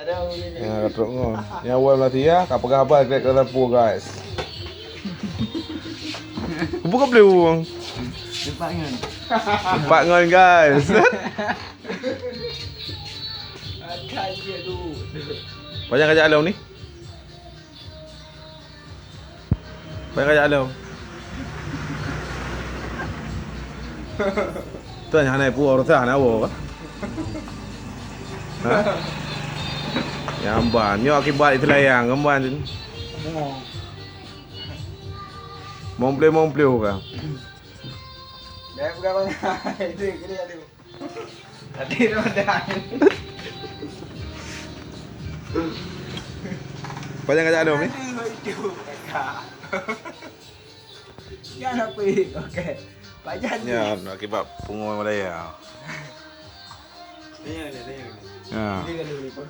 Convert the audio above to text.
Ya, katrok ngo. Yang awal melatih ya, kapal-kapal ke Lampur guys. Buka beli uang. Empat ngon guys. Banyak kajak alam ni. Banyak kajak alam. Tu yang naik pu orang sana apa? Ha? Yang banyak akibat itu layang gambar tu. Momple kan. Dah bukan banyak. Itu kiri ada. Tadi ada. Banyak kajak alam ni. Jangan apa? Okey. Pajan. Ya, akibat pengumuman Malaya. Tanya. Ya. Dia kena beli pun.